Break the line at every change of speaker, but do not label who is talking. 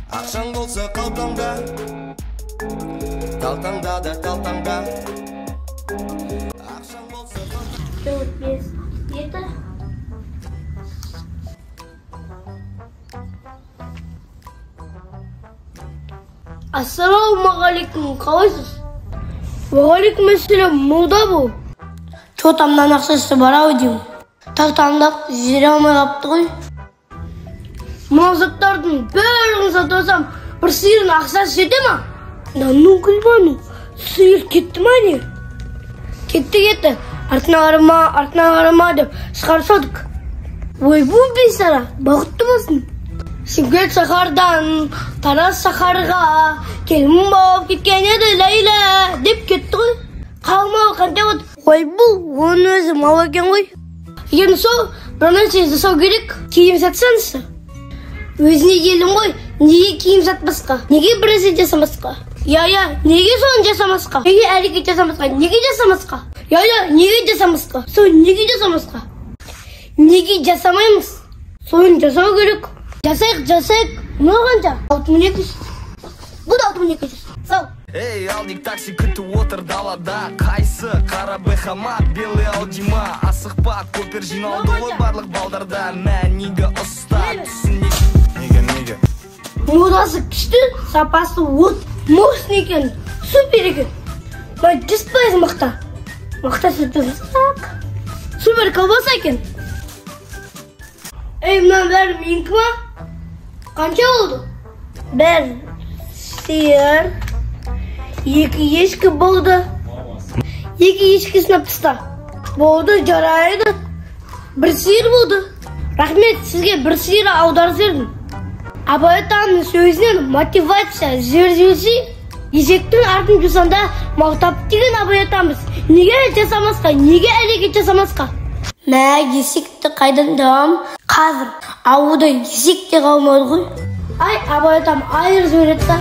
Ақшаң болса қалтаңда, қалтаңда да қалтаңда. Ақшаң болса қалтаңда.
4, 5, 7. Ассалаумағалейкум, қалайсыз? Уағалейкум ассалам, молда бұл. Чотамнан ақшасы бар ау деймін. Тақтандап жібере алмай қапты ғой. Мына заттардың бәрін сатып алсам, бір сиырдың ақшасы жете ма? Ну күлману, сиыр кетті ма не? Кетті. Артына қарама деп шығарып салдық. Ой, бұл бейшара, бақытты болсын. Шымкент шаһардан Тараз шаһарға келін болып кеткен еді Ләйлә деп кетті ғой. Қалмау қанша болды. Ой, бұл оның өзі мал екен ғой. Енді сол бір нәрсе жасау керек. Киім сатсаңызшы. Өзіне келдім ғой. Неге киім сатпасқа? Неге бір нәрсе жасамасқа? Неге соны жасамасқа? Неге әрекет жасамасқа? Неге жасамасқа? Неге жасамасқа? Соны неге жасамасқа? Неге жасамаймыз? Соны жасау керек. Жасайық. Мынау қанша? 6200. Бұл да 6200. Сау.
Эй, алдик такси күтіп отыр далада. Қайсы қара бехама, белый аудима. Асықпа, көпер жиналды ғой барлық балдарда. Мә, неге ұста түсін неге?
Модасы күшті, сапасы от. Мощный екен, супер екен. 100% мақта. Мақта сатып. Супер колбаса екен. Ей, мынаны бәрі менікі ма? Қанша болды? Бір сиыр, 2 ешкі болды. 2 ешкі сынапыста. Болды, жарайды. Бір сиыр болды. Рахмет, сізге бір сиыр аударып жібердім. Абай атамның сөзінен мотивация жүргізуші ешектің артын жусанда мақтап деген Абай атамыз. Неге жасамасқа? Неге әрекет жасамасқа? Мә, есекті қайдан табам? Қазір ауылда есек те қалмады ғой. Ай, Абай атам айыр жібереді.